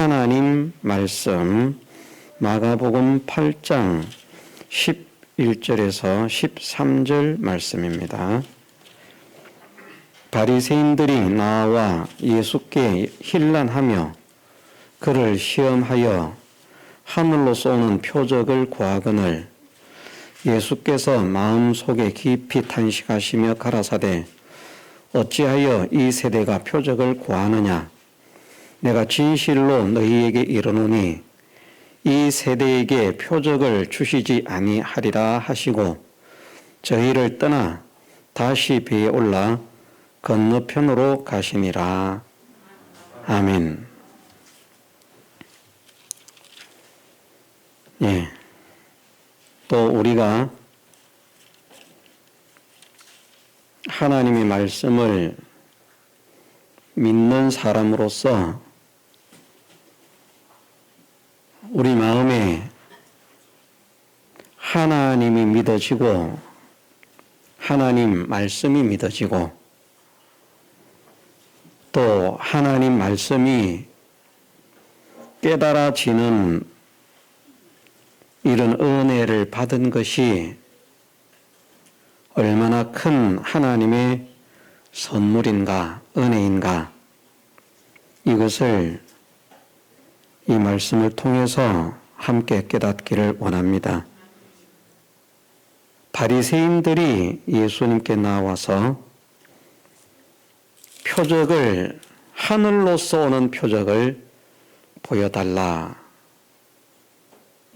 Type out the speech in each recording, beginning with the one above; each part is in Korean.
하나님 말씀 마가복음 8장 11절에서 13절 말씀입니다. 바리새인들이 나와 예수께 힐난하며 그를 시험하여 하늘로 쏘는 표적을 구하거늘 예수께서 마음속에 깊이 탄식하시며 가라사대 어찌하여 이 세대가 표적을 구하느냐 내가 진실로 너희에게 이르노니 이 세대에게 표적을 주시지 아니하리라 하시고 저희를 떠나 다시 배에 올라 건너편으로 가시니라. 아멘. 예. 또 우리가 하나님의 말씀을 믿는 사람으로서 우리 마음에 하나님이 믿어지고 하나님 말씀이 믿어지고 또 하나님 말씀이 깨달아지는 이런 은혜를 받은 것이 얼마나 큰 하나님의 선물인가, 은혜인가, 이것을 이 말씀을 통해서 함께 깨닫기를 원합니다. 바리새인들이 예수님께 나와서 표적을, 하늘로 쏘는 표적을 보여달라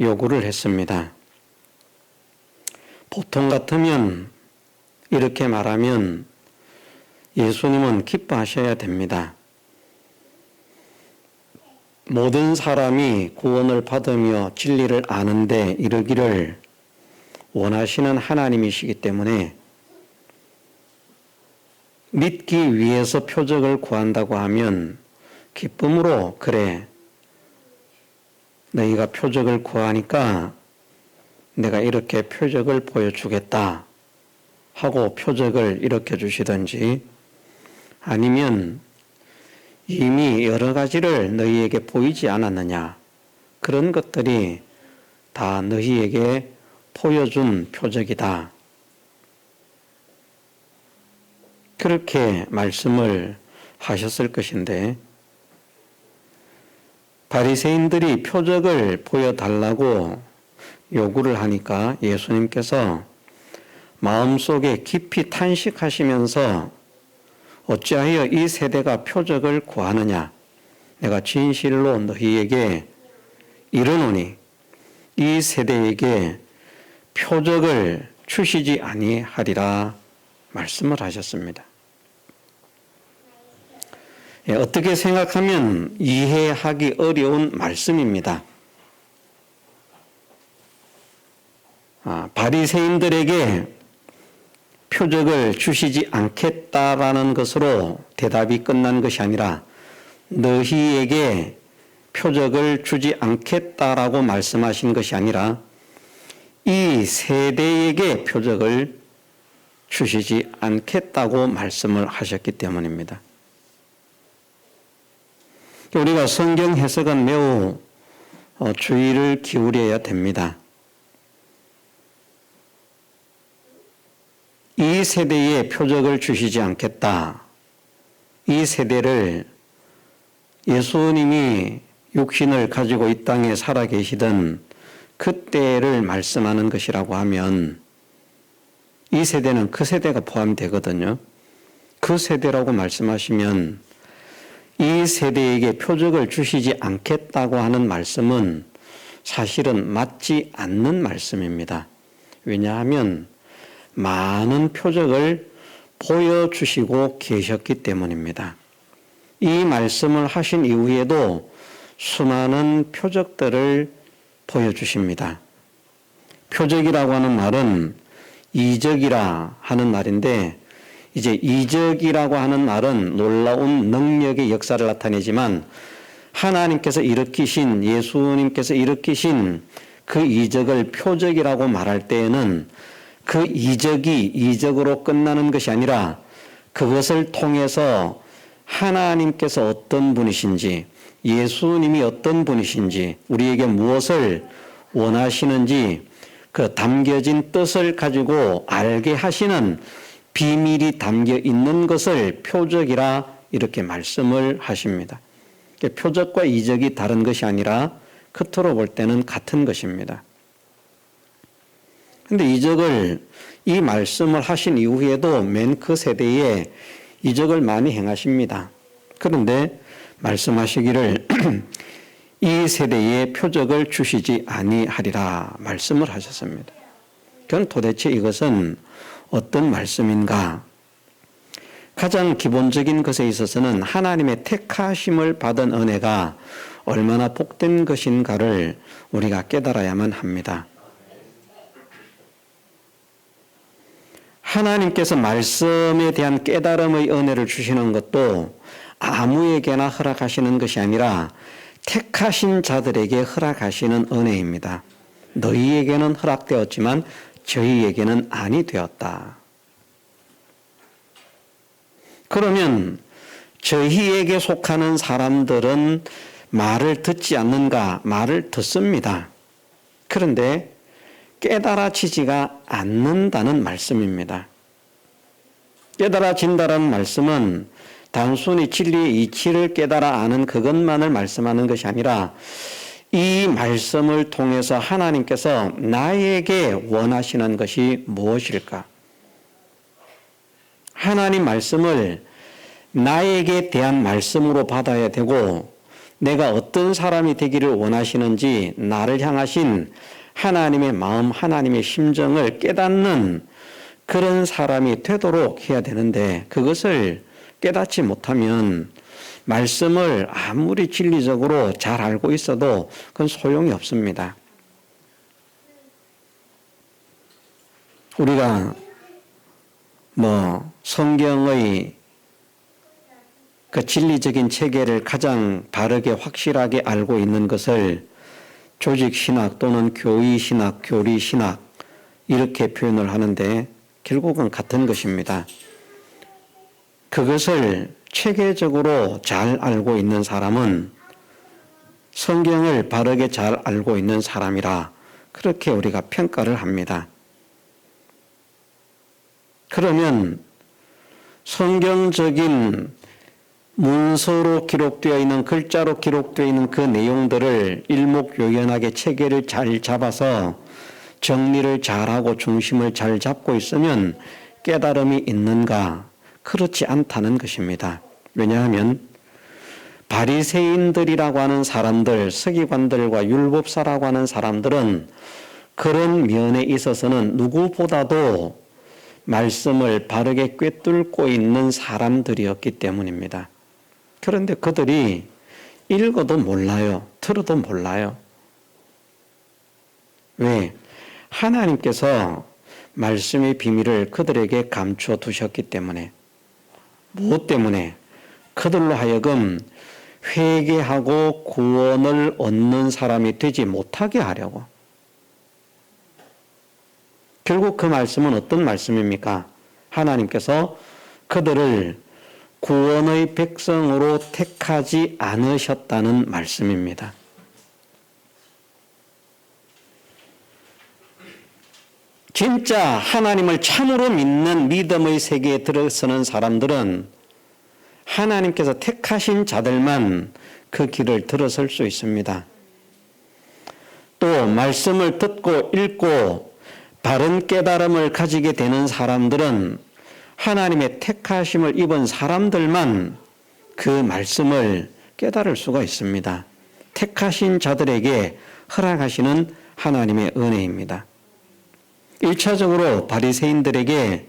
요구를 했습니다. 보통 같으면 이렇게 말하면 예수님은 기뻐하셔야 됩니다. 모든 사람이 구원을 받으며 진리를 아는데 이르기를 원하시는 하나님이시기 때문에 믿기 위해서 표적을 구한다고 하면 기쁨으로 그래 너희가 표적을 구하니까 내가 이렇게 표적을 보여주겠다 하고 표적을 일으켜 주시든지 아니면 이미 여러 가지를 너희에게 보이지 않았느냐 그런 것들이 다 너희에게 보여준 표적이다 그렇게 말씀을 하셨을 것인데 바리새인들이 표적을 보여달라고 요구를 하니까 예수님께서 마음속에 깊이 탄식하시면서 어찌하여 이 세대가 표적을 구하느냐 내가 진실로 너희에게 이르노니 이 세대에게 표적을 주시지 아니하리라 말씀을 하셨습니다. 어떻게 생각하면 이해하기 어려운 말씀입니다. 바리새인들에게 표적을 주시지 않겠다라는 것으로 대답이 끝난 것이 아니라 너희에게 표적을 주지 않겠다라고 말씀하신 것이 아니라 이 세대에게 표적을 주시지 않겠다고 말씀을 하셨기 때문입니다. 우리가 성경 해석은 매우 주의를 기울여야 됩니다. 이 세대에 표적을 주시지 않겠다. 이 세대를 예수님이 육신을 가지고 이 땅에 살아계시던 그때를 말씀하는 것이라고 하면 이 세대는 그 세대가 포함되거든요. 그 세대라고 말씀하시면 이 세대에게 표적을 주시지 않겠다고 하는 말씀은 사실은 맞지 않는 말씀입니다. 왜냐하면 많은 표적을 보여주시고 계셨기 때문입니다. 이 말씀을 하신 이후에도 수많은 표적들을 보여주십니다. 표적이라고 하는 말은 이적이라 하는 말인데 이제 이적이라고 하는 말은 놀라운 능력의 역사를 나타내지만 하나님께서 일으키신 예수님께서 일으키신 그 이적을 표적이라고 말할 때에는 그 이적이 이적으로 끝나는 것이 아니라 그것을 통해서 하나님께서 어떤 분이신지 예수님이 어떤 분이신지, 우리에게 무엇을 원하시는지 그 담겨진 뜻을 가지고 알게 하시는 비밀이 담겨 있는 것을 표적이라 이렇게 말씀을 하십니다. 표적과 이적이 다른 것이 아니라 겉으로 볼 때는 같은 것입니다. 그런데 이적을, 이 말씀을 하신 이후에도 맨 그 세대에 이적을 많이 행하십니다. 그런데 말씀하시기를 이 세대에 표적을 주시지 아니하리라 말씀을 하셨습니다. 그럼 도대체 이것은 어떤 말씀인가? 가장 기본적인 것에 있어서는 하나님의 택하심을 받은 은혜가 얼마나 복된 것인가를 우리가 깨달아야만 합니다. 하나님께서 말씀에 대한 깨달음의 은혜를 주시는 것도 아무에게나 허락하시는 것이 아니라 택하신 자들에게 허락하시는 은혜입니다. 너희에게는 허락되었지만 저희에게는 아니 되었다. 그러면 저희에게 속하는 사람들은 말을 듣지 않는가? 말을 듣습니다. 그런데 깨달아지지가 않는다는 말씀입니다. 깨달아진다는 말씀은 단순히 진리의 이치를 깨달아 아는 그것만을 말씀하는 것이 아니라 이 말씀을 통해서 하나님께서 나에게 원하시는 것이 무엇일까? 하나님 말씀을 나에게 대한 말씀으로 받아야 되고 내가 어떤 사람이 되기를 원하시는지 나를 향하신 하나님의 마음, 하나님의 심정을 깨닫는 그런 사람이 되도록 해야 되는데 그것을 깨닫지 못하면 말씀을 아무리 진리적으로 잘 알고 있어도 그건 소용이 없습니다. 우리가 성경의 그 진리적인 체계를 가장 바르게 확실하게 알고 있는 것을 조직신학 또는 교의신학, 교리신학 이렇게 표현을 하는데 결국은 같은 것입니다. 그것을 체계적으로 잘 알고 있는 사람은 성경을 바르게 잘 알고 있는 사람이라 그렇게 우리가 평가를 합니다. 그러면 성경적인 문서로 기록되어 있는 글자로 기록되어 있는 그 내용들을 일목요연하게 체계를 잘 잡아서 정리를 잘하고 중심을 잘 잡고 있으면 깨달음이 있는가? 그렇지 않다는 것입니다. 왜냐하면 바리새인들이라고 하는 사람들, 서기관들과 율법사라고 하는 사람들은 그런 면에 있어서는 누구보다도 말씀을 바르게 꿰뚫고 있는 사람들이었기 때문입니다. 그런데 그들이 읽어도 몰라요. 들어도 몰라요. 왜? 하나님께서 말씀의 비밀을 그들에게 감추어 두셨기 때문에. 무엇 때문에? 그들로 하여금 회개하고 구원을 얻는 사람이 되지 못하게 하려고. 결국 그 말씀은 어떤 말씀입니까? 하나님께서 그들을 구원의 백성으로 택하지 않으셨다는 말씀입니다. 진짜 하나님을 참으로 믿는 믿음의 세계에 들어서는 사람들은 하나님께서 택하신 자들만 그 길을 들어설 수 있습니다. 또 말씀을 듣고 읽고 바른 깨달음을 가지게 되는 사람들은 하나님의 택하심을 입은 사람들만 그 말씀을 깨달을 수가 있습니다. 택하신 자들에게 허락하시는 하나님의 은혜입니다. 1차적으로 바리새인들에게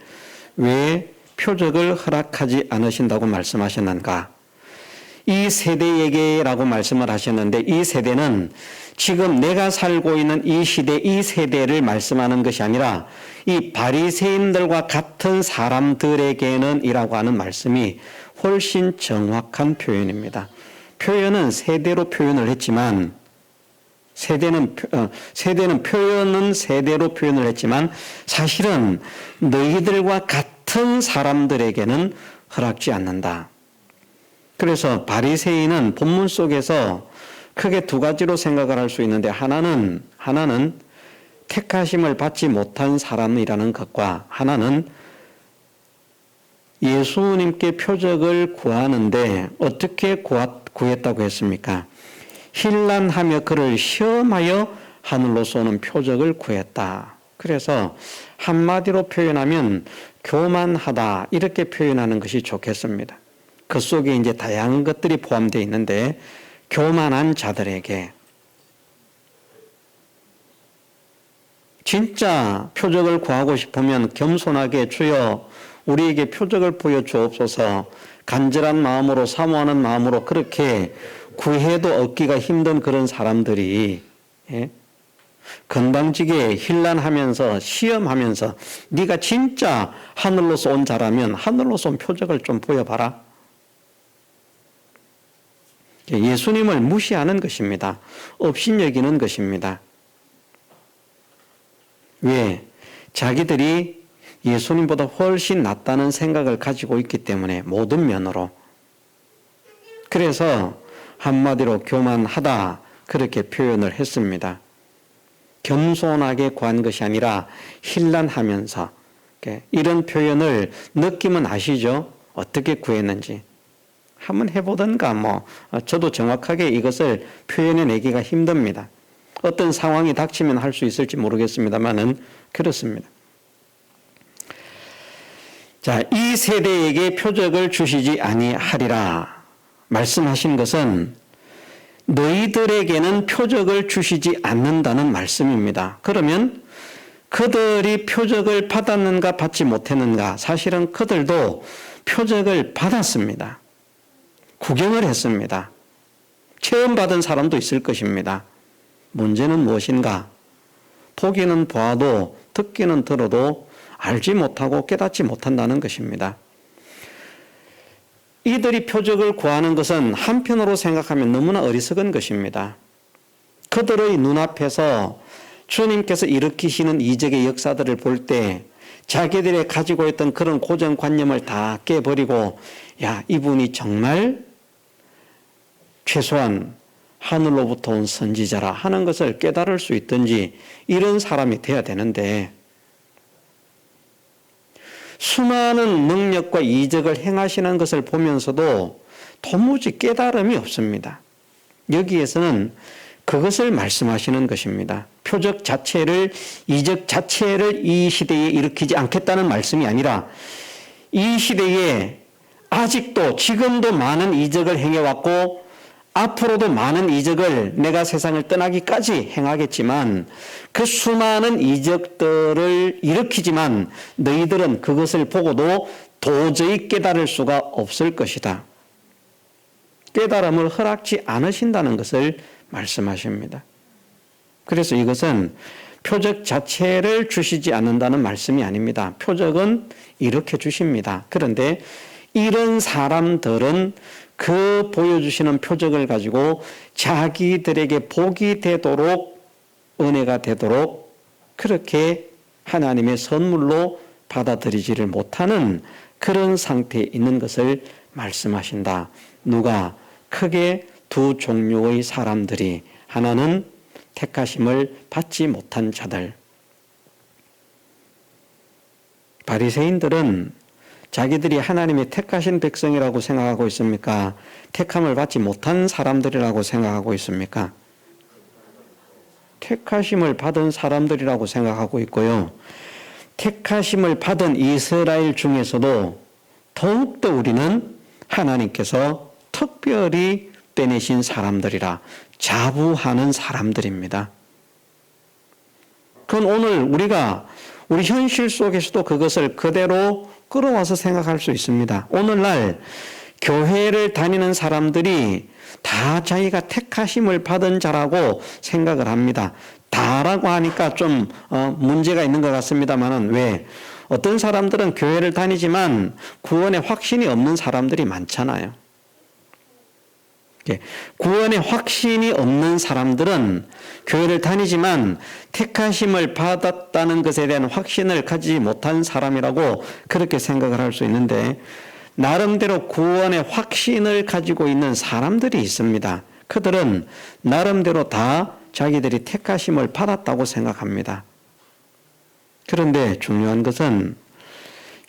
왜 표적을 허락하지 않으신다고 말씀하셨는가? 이 세대에게라고 말씀을 하셨는데 이 세대는 지금 내가 살고 있는 이 시대, 이 세대를 말씀하는 것이 아니라 이 바리새인들과 같은 사람들에게는 이라고 하는 말씀이 훨씬 정확한 표현입니다. 표현은 세대로 표현을 했지만 세대는 표현은 세대로 표현을 했지만 사실은 너희들과 같은 사람들에게는 허락지 않는다. 그래서 바리새인은 본문 속에서 크게 두 가지로 생각을 할 수 있는데 하나는 택하심을 받지 못한 사람이라는 것과 하나는 예수님께 표적을 구하는데 어떻게 구했다고 했습니까? 힐난하며 그를 시험하여 하늘로 쏘는 표적을 구했다. 그래서 한마디로 표현하면 교만하다 이렇게 표현하는 것이 좋겠습니다. 그 속에 이제 다양한 것들이 포함되어 있는데 교만한 자들에게 진짜 표적을 구하고 싶으면 겸손하게 주여 우리에게 표적을 보여주옵소서 간절한 마음으로 사모하는 마음으로 그렇게 구해도 얻기가 힘든 그런 사람들이 건방지게 힐난하면서 시험하면서 네가 진짜 하늘로서 온 자라면 하늘로서 온 표적을 좀 보여봐라. 예수님을 무시하는 것입니다. 업신여기는 것입니다. 왜? 자기들이 예수님보다 훨씬 낫다는 생각을 가지고 있기 때문에 모든 면으로. 그래서 한마디로 교만하다 그렇게 표현을 했습니다. 겸손하게 구한 것이 아니라 힐난하면서 이런 표현을 느낌은 아시죠? 어떻게 구했는지. 한번 해보던가 저도 정확하게 이것을 표현해내기가 힘듭니다. 어떤 상황이 닥치면 할 수 있을지 모르겠습니다만은 그렇습니다. 자, 이 세대에게 표적을 주시지 아니하리라 말씀하신 것은 너희들에게는 표적을 주시지 않는다는 말씀입니다. 그러면 그들이 표적을 받았는가 받지 못했는가? 사실은 그들도 표적을 받았습니다. 구경을 했습니다. 체험받은 사람도 있을 것입니다. 문제는 무엇인가? 보기는 보아도 듣기는 들어도 알지 못하고 깨닫지 못한다는 것입니다. 이들이 표적을 구하는 것은 한편으로 생각하면 너무나 어리석은 것입니다. 그들의 눈앞에서 주님께서 일으키시는 이적의 역사들을 볼 때 자기들이 가지고 있던 그런 고정관념을 다 깨버리고 야, 이분이 정말 최소한 하늘로부터 온 선지자라 하는 것을 깨달을 수 있든지 이런 사람이 돼야 되는데 수많은 능력과 이적을 행하시는 것을 보면서도 도무지 깨달음이 없습니다. 여기에서는 그것을 말씀하시는 것입니다. 표적 자체를, 이적 자체를 이 시대에 일으키지 않겠다는 말씀이 아니라 이 시대에 아직도 지금도 많은 이적을 행해왔고 앞으로도 많은 이적을 내가 세상을 떠나기까지 행하겠지만 그 수많은 이적들을 일으키지만 너희들은 그것을 보고도 도저히 깨달을 수가 없을 것이다. 깨달음을 허락지 않으신다는 것을 말씀하십니다. 그래서 이것은 표적 자체를 주시지 않는다는 말씀이 아닙니다. 표적은 이렇게 주십니다. 그런데 이런 사람들은 그 보여주시는 표적을 가지고 자기들에게 복이 되도록 은혜가 되도록 그렇게 하나님의 선물로 받아들이지를 못하는 그런 상태에 있는 것을 말씀하신다. 누가? 크게 두 종류의 사람들이 하나는 택하심을 받지 못한 자들. 바리새인들은 자기들이 하나님의 택하신 백성이라고 생각하고 있습니까? 택함을 받지 못한 사람들이라고 생각하고 있습니까? 택하심을 받은 사람들이라고 생각하고 있고요. 택하심을 받은 이스라엘 중에서도 더욱더 우리는 하나님께서 특별히 빼내신 사람들이라 자부하는 사람들입니다. 그건 오늘 우리 현실 속에서도 그것을 그대로 끌어와서 생각할 수 있습니다. 오늘날 교회를 다니는 사람들이 다 자기가 택하심을 받은 자라고 생각을 합니다. 다라고 하니까 좀 문제가 있는 것 같습니다만은 왜? 어떤 사람들은 교회를 다니지만 구원에 확신이 없는 사람들이 많잖아요. 구원에 확신이 없는 사람들은 교회를 다니지만 택하심을 받았다는 것에 대한 확신을 가지지 못한 사람이라고 그렇게 생각을 할 수 있는데 나름대로 구원의 확신을 가지고 있는 사람들이 있습니다. 그들은 나름대로 다 자기들이 택하심을 받았다고 생각합니다. 그런데 중요한 것은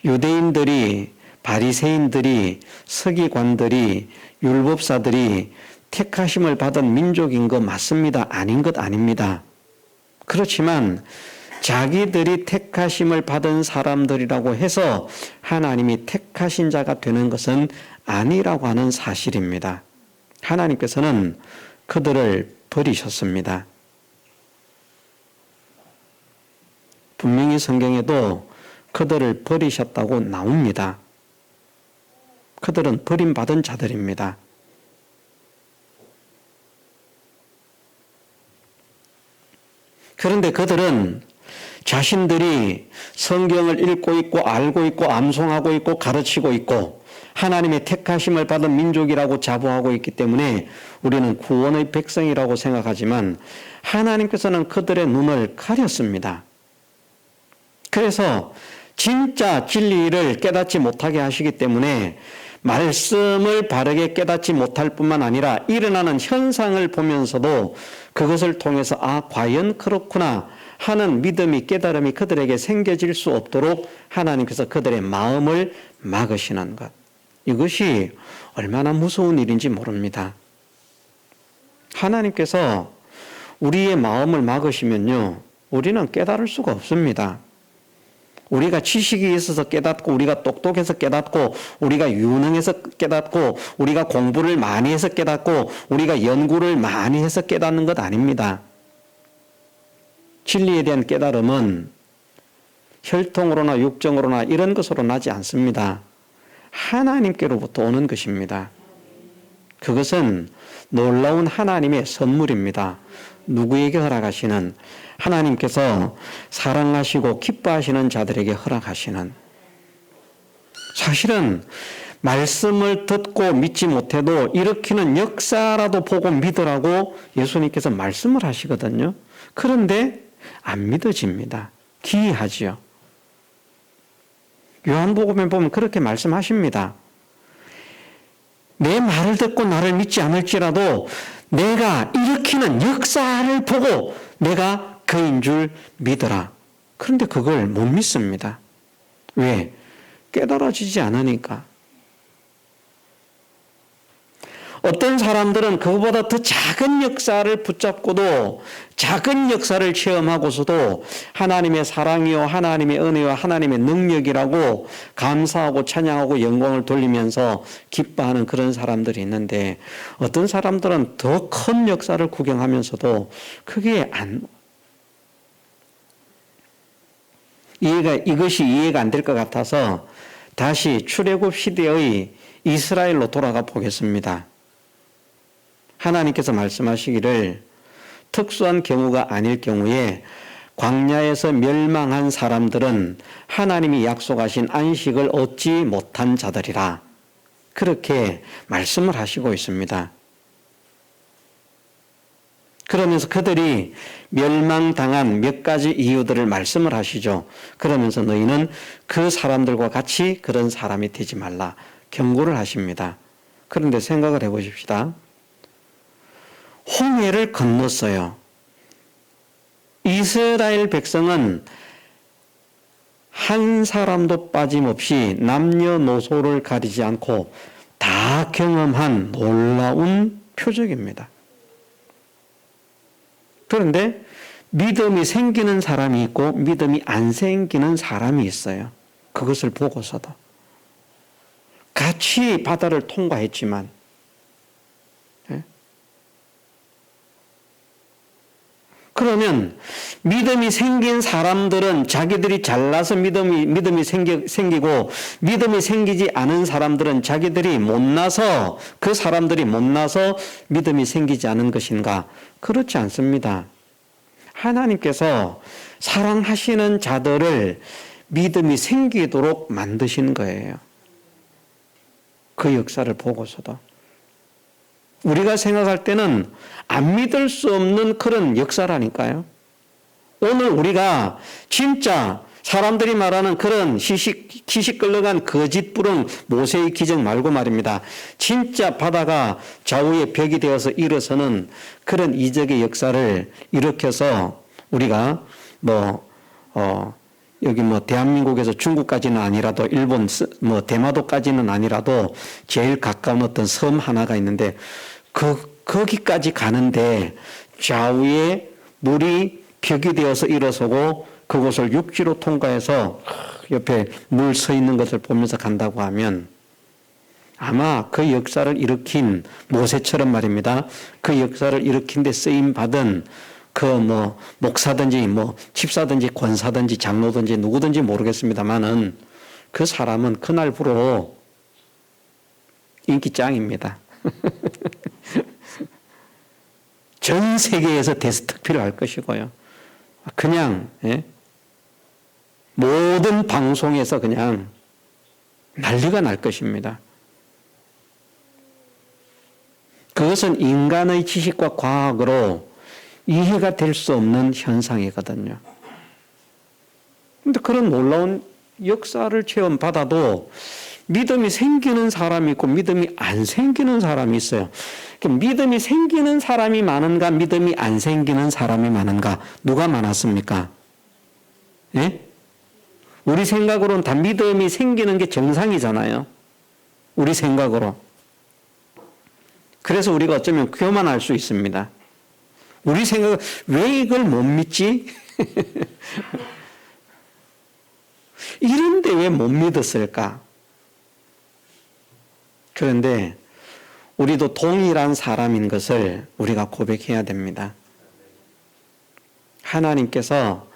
유대인들이, 바리새인들이, 서기관들이, 율법사들이 택하심을 받은 민족인 것 맞습니다. 아닌 것 아닙니다. 그렇지만 자기들이 택하심을 받은 사람들이라고 해서 하나님이 택하신 자가 되는 것은 아니라고 하는 사실입니다. 하나님께서는 그들을 버리셨습니다. 분명히 성경에도 그들을 버리셨다고 나옵니다. 그들은 버림받은 자들입니다. 그런데 그들은 자신들이 성경을 읽고 있고 알고 있고 암송하고 있고 가르치고 있고 하나님의 택하심을 받은 민족이라고 자부하고 있기 때문에 우리는 구원의 백성이라고 생각하지만 하나님께서는 그들의 눈을 가렸습니다. 그래서 진짜 진리를 깨닫지 못하게 하시기 때문에 말씀을 바르게 깨닫지 못할 뿐만 아니라 일어나는 현상을 보면서도 그것을 통해서 과연 그렇구나 하는 믿음이, 깨달음이 그들에게 생겨질 수 없도록 하나님께서 그들의 마음을 막으시는 것. 이것이 얼마나 무서운 일인지 모릅니다. 하나님께서 우리의 마음을 막으시면요, 우리는 깨달을 수가 없습니다. 우리가 지식이 있어서 깨닫고, 우리가 똑똑해서 깨닫고, 우리가 유능해서 깨닫고, 우리가 공부를 많이 해서 깨닫고, 우리가 연구를 많이 해서 깨닫는 것 아닙니다. 진리에 대한 깨달음은 혈통으로나 육정으로나 이런 것으로 나지 않습니다. 하나님께로부터 오는 것입니다. 그것은 놀라운 하나님의 선물입니다. 누구에게 허락하시는? 하나님께서 사랑하시고 기뻐하시는 자들에게 허락하시는. 사실은 말씀을 듣고 믿지 못해도 일으키는 역사라도 보고 믿으라고 예수님께서 말씀을 하시거든요. 그런데 안 믿어집니다. 기이하지요. 요한복음에 보면 그렇게 말씀하십니다. 내 말을 듣고 나를 믿지 않을지라도 내가 일으키는 역사를 보고 내가 그인 줄 믿어라. 그런데 그걸 못 믿습니다. 왜? 깨달아지지 않으니까. 어떤 사람들은 그보다 더 작은 역사를 붙잡고도 작은 역사를 체험하고서도 하나님의 사랑이요, 하나님의 은혜와 하나님의 능력이라고 감사하고 찬양하고 영광을 돌리면서 기뻐하는 그런 사람들이 있는데, 어떤 사람들은 더 큰 역사를 구경하면서도 그게 이것이 이해가 안 될 것 같아서 다시 출애굽 시대의 이스라엘로 돌아가 보겠습니다. 하나님께서 말씀하시기를 특수한 경우가 아닐 경우에 광야에서 멸망한 사람들은 하나님이 약속하신 안식을 얻지 못한 자들이라. 그렇게 말씀을 하시고 있습니다. 그러면서 그들이 멸망당한 몇 가지 이유들을 말씀을 하시죠. 그러면서 너희는 그 사람들과 같이 그런 사람이 되지 말라. 경고를 하십니다. 그런데 생각을 해보십시다. 홍해를 건넜어요. 이스라엘 백성은 한 사람도 빠짐없이 남녀노소를 가리지 않고 다 경험한 놀라운 표적입니다. 그런데 믿음이 생기는 사람이 있고 믿음이 안 생기는 사람이 있어요. 그것을 보고서도. 같이 바다를 통과했지만, 그러면 믿음이 생긴 사람들은 자기들이 잘나서 믿음이 생기고 믿음이 생기지 않은 사람들은 자기들이 못나서, 그 사람들이 못나서 믿음이 생기지 않은 것인가? 그렇지 않습니다. 하나님께서 사랑하시는 자들을 믿음이 생기도록 만드신 거예요. 그 역사를 보고서도. 우리가 생각할 때는 안 믿을 수 없는 그런 역사라니까요. 오늘 우리가 진짜 사람들이 말하는 그런 기식 끌려간 거짓부릉 모세의 기적 말고 말입니다. 진짜 바다가 좌우에 벽이 되어서 일어서는 그런 이적의 역사를 일으켜서 우리가 여기 대한민국에서 중국까지는 아니라도 일본 대마도까지는 아니라도 제일 가까운 어떤 섬 하나가 있는데 거기까지 가는데 좌우에 물이 벽이 되어서 일어서고 그곳을 육지로 통과해서 옆에 물 서 있는 것을 보면서 간다고 하면 아마 그 역사를 일으킨 모세처럼 말입니다. 그 역사를 일으킨 데 쓰임 받은 목사든지 집사든지 권사든지 장로든지 누구든지 모르겠습니다만은 그 사람은 그날부로 인기 짱입니다. 전 세계에서 데스특필을 할 것이고요. 그냥 모든 방송에서 그냥 난리가 날 것입니다. 그것은 인간의 지식과 과학으로 이해가 될 수 없는 현상이거든요. 그런데 그런 놀라운 역사를 체험받아도 믿음이 생기는 사람이 있고 믿음이 안 생기는 사람이 있어요. 믿음이 생기는 사람이 많은가 믿음이 안 생기는 사람이 많은가 누가 많았습니까? 예? 우리 생각으로는 다 믿음이 생기는 게 정상이잖아요. 우리 생각으로. 그래서 우리가 어쩌면 교만할 수 있습니다. 우리 생각은 왜 이걸 못 믿지? 이런데 왜 못 믿었을까? 그런데 우리도 동일한 사람인 것을 우리가 고백해야 됩니다. 하나님께서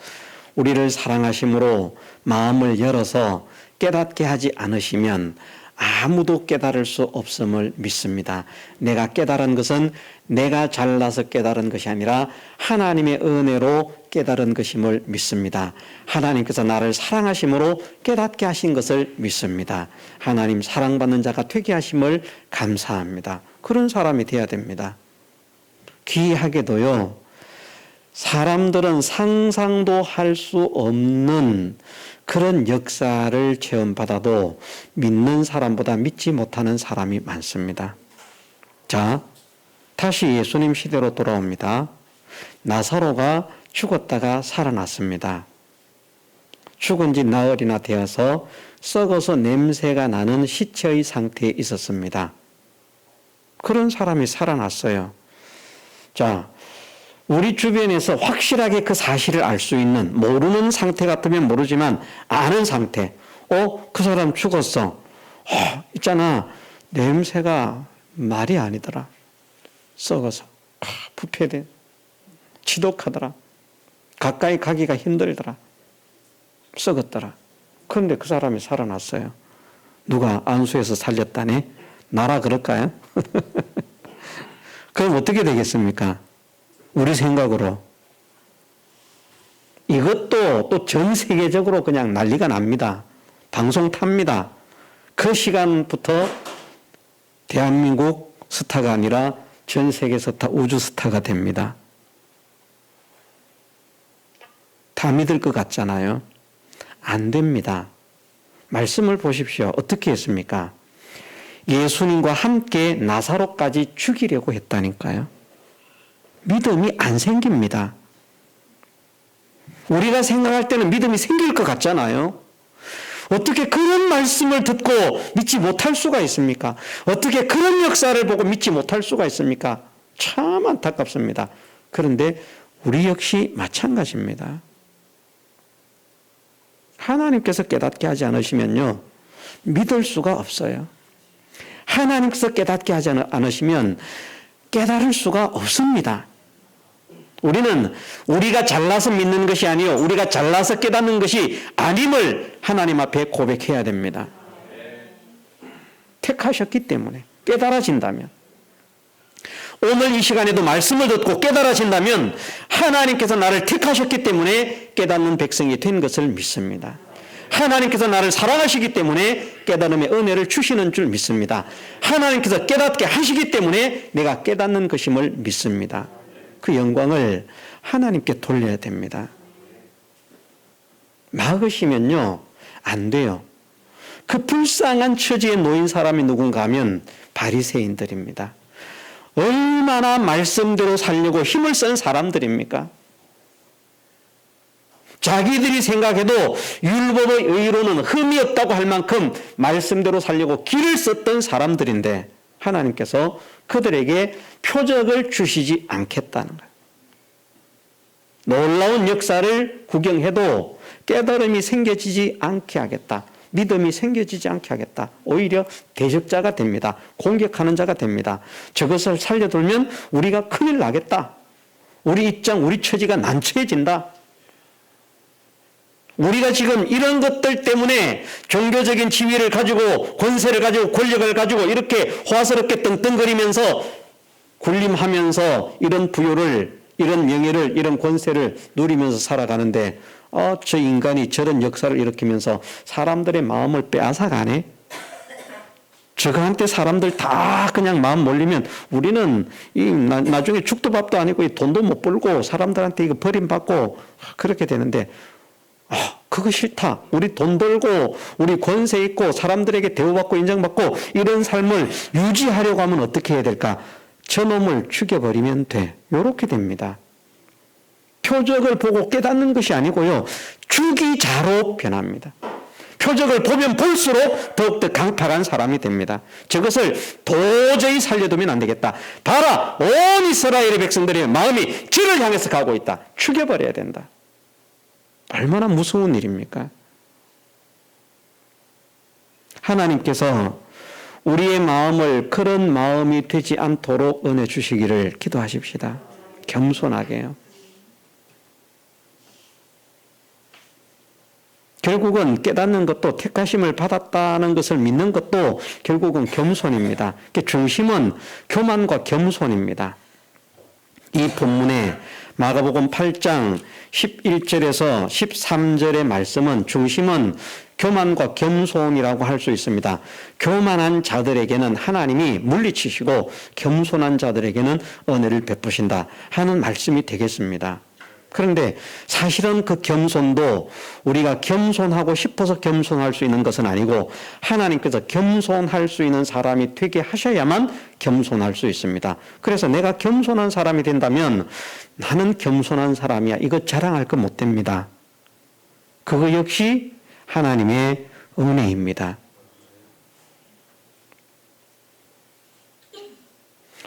우리를 사랑하심으로 마음을 열어서 깨닫게 하지 않으시면 아무도 깨달을 수 없음을 믿습니다. 내가 깨달은 것은 내가 잘나서 깨달은 것이 아니라 하나님의 은혜로 깨달은 것임을 믿습니다. 하나님께서 나를 사랑하심으로 깨닫게 하신 것을 믿습니다. 하나님 사랑받는 자가 되게 하심을 감사합니다. 그런 사람이 되어야 됩니다. 귀하게도요, 사람들은 상상도 할 수 없는 그런 역사를 체험받아도 믿는 사람보다 믿지 못하는 사람이 많습니다. 자, 다시 예수님 시대로 돌아옵니다. 나사로가 죽었다가 살아났습니다. 죽은 지 나흘이나 되어서 썩어서 냄새가 나는 시체의 상태에 있었습니다. 그런 사람이 살아났어요. 자, 우리 주변에서 확실하게 그 사실을 알 수 있는, 모르는 상태 같으면 모르지만 아는 상태. 그 사람 죽었어. 있잖아. 냄새가 말이 아니더라. 썩어서. 부패돼. 지독하더라. 가까이 가기가 힘들더라. 썩었더라. 그런데 그 사람이 살아났어요. 누가 안수해서 살렸다네? 나라 그럴까요? 그럼 어떻게 되겠습니까? 우리 생각으로. 이것도 또 전 세계적으로 그냥 난리가 납니다. 방송 탑니다. 그 시간부터 대한민국 스타가 아니라 전 세계 스타, 우주 스타가 됩니다. 다 믿을 것 같잖아요. 안 됩니다. 말씀을 보십시오. 어떻게 했습니까? 예수님과 함께 나사로까지 죽이려고 했다니까요. 믿음이 안 생깁니다. 우리가 생각할 때는 믿음이 생길 것 같잖아요. 어떻게 그런 말씀을 듣고 믿지 못할 수가 있습니까? 어떻게 그런 역사를 보고 믿지 못할 수가 있습니까? 참 안타깝습니다. 그런데 우리 역시 마찬가지입니다. 하나님께서 깨닫게 하지 않으시면요, 믿을 수가 없어요. 하나님께서 깨닫게 하지 않으시면 깨달을 수가 없습니다. 우리는 우리가 잘나서 믿는 것이 아니요, 우리가 잘나서 깨닫는 것이 아님을 하나님 앞에 고백해야 됩니다. 택하셨기 때문에, 깨달아진다면, 오늘 이 시간에도 말씀을 듣고 깨달아진다면 하나님께서 나를 택하셨기 때문에 깨닫는 백성이 된 것을 믿습니다. 하나님께서 나를 사랑하시기 때문에 깨달음의 은혜를 주시는 줄 믿습니다. 하나님께서 깨닫게 하시기 때문에 내가 깨닫는 것임을 믿습니다. 그 영광을 하나님께 돌려야 됩니다. 막으시면요, 안 돼요. 그 불쌍한 처지에 놓인 사람이 누군가 하면 바리새인들입니다. 얼마나 말씀대로 살려고 힘을 쓴 사람들입니까? 자기들이 생각해도 율법의 의로는 흠이 없다고 할 만큼 말씀대로 살려고 길을 썼던 사람들인데 하나님께서 그들에게 표적을 주시지 않겠다는 거예요. 놀라운 역사를 구경해도 깨달음이 생겨지지 않게 하겠다. 믿음이 생겨지지 않게 하겠다. 오히려 대적자가 됩니다. 공격하는 자가 됩니다. 저것을 살려두면 우리가 큰일 나겠다. 우리 입장, 우리 처지가 난처해진다. 우리가 지금 이런 것들 때문에 종교적인 지위를 가지고 권세를 가지고 권력을 가지고 이렇게 호화스럽게 떵떵거리면서 군림하면서 이런 부요를, 이런 명예를, 이런 권세를 누리면서 살아가는데 저 인간이 저런 역사를 일으키면서 사람들의 마음을 빼앗아가네. 저거한테 사람들 다 그냥 마음 몰리면 우리는 나중에 죽도 밥도 아니고 돈도 못 벌고 사람들한테 이거 버림받고 그렇게 되는데 그거 싫다. 우리 돈 벌고 우리 권세 있고 사람들에게 대우받고 인정받고 이런 삶을 유지하려고 하면 어떻게 해야 될까? 저놈을 죽여버리면 돼. 이렇게 됩니다. 표적을 보고 깨닫는 것이 아니고요. 주기자로 변합니다. 표적을 보면 볼수록 더욱더 강팍한 사람이 됩니다. 저것을 도저히 살려두면 안 되겠다. 봐라, 온 이스라엘의 백성들의 마음이 주를 향해서 가고 있다. 죽여버려야 된다. 얼마나 무서운 일입니까? 하나님께서 우리의 마음을 그런 마음이 되지 않도록 은혜 주시기를 기도하십시다. 겸손하게요. 결국은 깨닫는 것도 택하심을 받았다는 것을 믿는 것도 결국은 겸손입니다. 중심은 교만과 겸손입니다. 이 본문에 마가복음 8장 11절에서 13절의 말씀은 중심은 교만과 겸손이라고 할 수 있습니다. 교만한 자들에게는 하나님이 물리치시고 겸손한 자들에게는 은혜를 베푸신다 하는 말씀이 되겠습니다. 그런데 사실은 그 겸손도 우리가 겸손하고 싶어서 겸손할 수 있는 것은 아니고 하나님께서 겸손할 수 있는 사람이 되게 하셔야만 겸손할 수 있습니다. 그래서 내가 겸손한 사람이 된다면 나는 겸손한 사람이야. 이거 자랑할 거 못 됩니다. 그거 역시 하나님의 은혜입니다.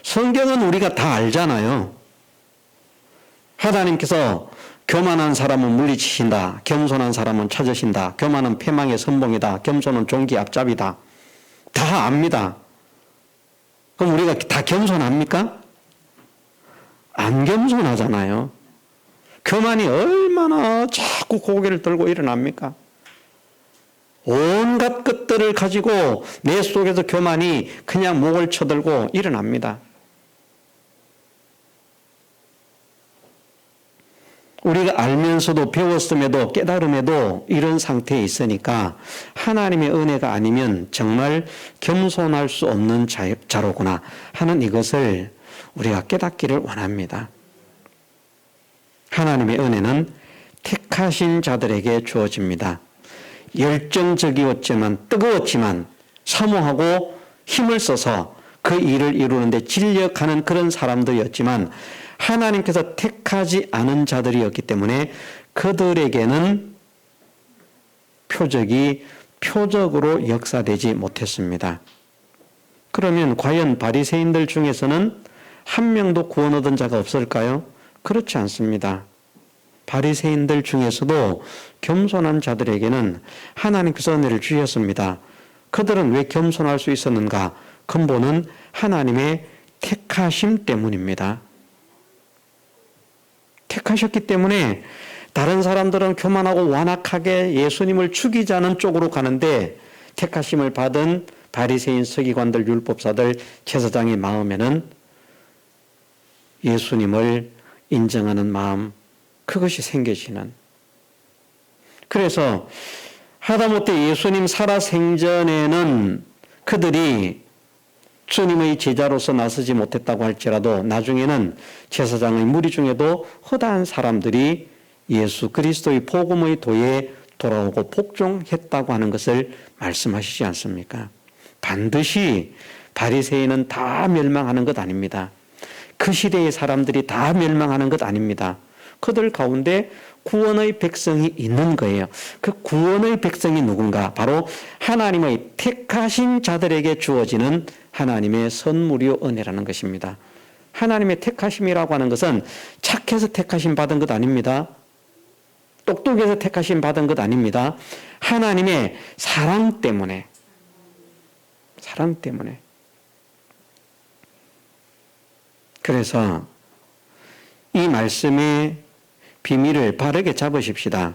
성경은 우리가 다 알잖아요. 하나님께서 교만한 사람은 물리치신다. 겸손한 사람은 찾으신다. 교만은 패망의 선봉이다. 겸손은 종기 앞잡이다. 다 압니다. 그럼 우리가 다 겸손합니까? 안 겸손하잖아요. 교만이 얼마나 자꾸 고개를 들고 일어납니까? 온갖 것들을 가지고 내 속에서 교만이 그냥 목을 쳐들고 일어납니다. 우리가 알면서도 배웠음에도 깨달음에도 이런 상태에 있으니까 하나님의 은혜가 아니면 정말 겸손할 수 없는 자로구나 하는 이것을 우리가 깨닫기를 원합니다. 하나님의 은혜는 택하신 자들에게 주어집니다. 열정적이었지만 뜨거웠지만 사모하고 힘을 써서 그 일을 이루는데 진력하는 그런 사람들이었지만 하나님께서 택하지 않은 자들이었기 때문에 그들에게는 표적이 표적으로 역사되지 못했습니다. 그러면 과연 바리새인들 중에서는 한 명도 구원 얻은 자가 없을까요? 그렇지 않습니다. 바리새인들 중에서도 겸손한 자들에게는 하나님께서 은혜를 주셨습니다. 그들은 왜 겸손할 수 있었는가? 근본은 하나님의 택하심 때문입니다. 택하셨기 때문에 다른 사람들은 교만하고 완악하게 예수님을 죽이자는 쪽으로 가는데 택하심을 받은 바리새인 서기관들 율법사들 제사장의 마음에는 예수님을 인정하는 마음 그것이 생겨지는. 그래서 하다못해 예수님 살아생전에는 그들이 주님의 제자로서 나서지 못했다고 할지라도 나중에는 제사장의 무리 중에도 허다한 사람들이 예수 그리스도의 복음의 도에 돌아오고 복종했다고 하는 것을 말씀하시지 않습니까? 반드시 바리새인은 다 멸망하는 것 아닙니다. 그 시대의 사람들이 다 멸망하는 것 아닙니다. 그들 가운데 구원의 백성이 있는 거예요. 그 구원의 백성이 누군가? 바로 하나님의 택하신 자들에게 주어지는 하나님의 선물이요 은혜라는 것입니다. 하나님의 택하심이라고 하는 것은 착해서 택하심 받은 것 아닙니다. 똑똑해서 택하심 받은 것 아닙니다. 하나님의 사랑 때문에. 그래서 이 말씀의 비밀을 바르게 잡으십시다.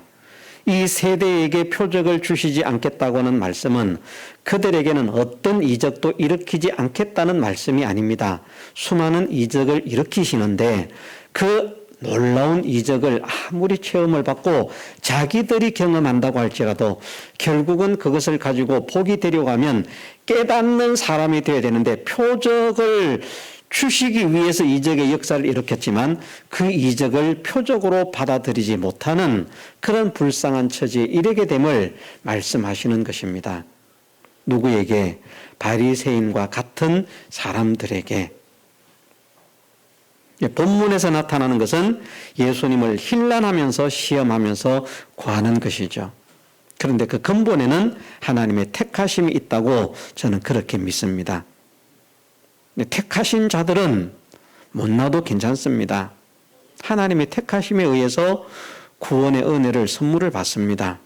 이 세대에게 표적을 주시지 않겠다고 하는 말씀은 그들에게는 어떤 이적도 일으키지 않겠다는 말씀이 아닙니다. 수많은 이적을 일으키시는데 그 놀라운 이적을 아무리 체험을 받고 자기들이 경험한다고 할지라도 결국은 그것을 가지고 복이 되려고 하면 깨닫는 사람이 되어야 되는데, 표적을 주시기 위해서 이적의 역사를 일으켰지만 그 이적을 표적으로 받아들이지 못하는 그런 불쌍한 처지에 이르게 됨을 말씀하시는 것입니다. 누구에게? 바리새인과 같은 사람들에게. 본문에서 나타나는 것은 예수님을 힐난하면서 시험하면서 구하는 것이죠. 그런데 그 근본에는 하나님의 택하심이 있다고 저는 그렇게 믿습니다. 택하신 자들은 못나도 괜찮습니다. 하나님의 택하심에 의해서 구원의 은혜를 선물을 받습니다.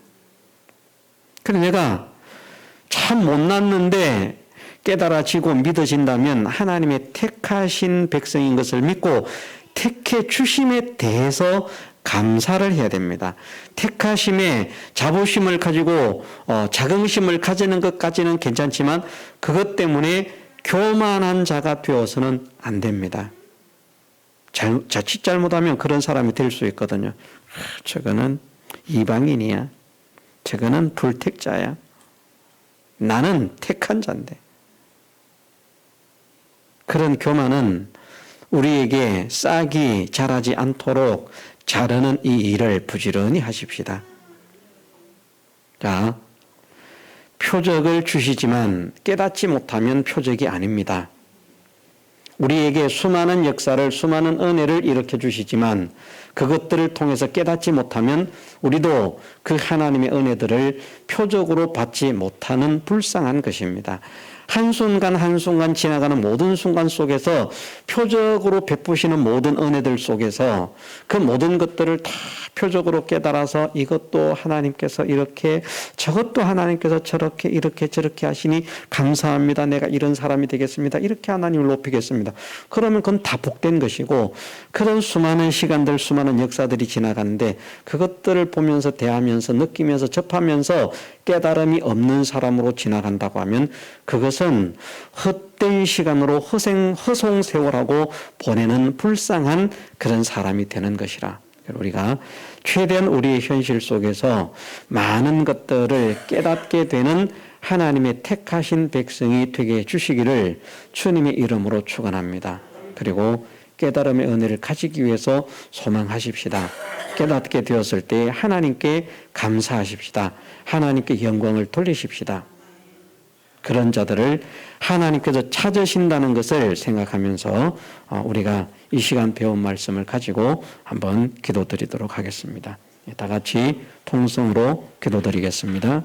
그래 내가 참 못났는데 깨달아지고 믿어진다면 하나님의 택하신 백성인 것을 믿고 택해 주심에 대해서 감사를 해야 됩니다. 택하심에 자부심을 가지고 자긍심을 가지는 것까지는 괜찮지만 그것 때문에 교만한 자가 되어서는 안 됩니다. 자칫 잘못하면 그런 사람이 될 수 있거든요. 저거는 이방인이야. 저거는 불택자야. 나는 택한 자인데. 그런 교만은 우리에게 싹이 자라지 않도록 자르는 이 일을 부지런히 하십시다. 자, 표적을 주시지만 깨닫지 못하면 표적이 아닙니다. 우리에게 수많은 역사를, 수많은 은혜를 일으켜 주시지만 그것들을 통해서 깨닫지 못하면 우리도 그 하나님의 은혜들을 표적으로 받지 못하는 불쌍한 것입니다. 한순간 한순간 지나가는 모든 순간 속에서 표적으로 베푸시는 모든 은혜들 속에서 그 모든 것들을 다 표적으로 깨달아서 이것도 하나님께서 이렇게, 저것도 하나님께서 저렇게, 이렇게 저렇게 하시니 감사합니다. 내가 이런 사람이 되겠습니다. 이렇게 하나님을 높이겠습니다. 그러면 그건 다 복된 것이고, 그런 수많은 시간들, 수많은 역사들이 지나가는데 그것들을 보면서 대하면서 느끼면서 접하면서 깨달음이 없는 사람으로 지나간다고 하면 그것은 헛된 시간으로 허송세월하고 보내는 불쌍한 그런 사람이 되는 것이라. 우리가 최대한 우리의 현실 속에서 많은 것들을 깨닫게 되는 하나님의 택하신 백성이 되게 해주시기를 주님의 이름으로 축원합니다. 그리고 깨달음의 은혜를 가지기 위해서 소망하십시다. 깨닫게 되었을 때 하나님께 감사하십시다. 하나님께 영광을 돌리십시다. 그런 자들을 하나님께서 찾으신다는 것을 생각하면서 우리가 이 시간 배운 말씀을 가지고 한번 기도드리도록 하겠습니다. 다 같이 통성으로 기도드리겠습니다.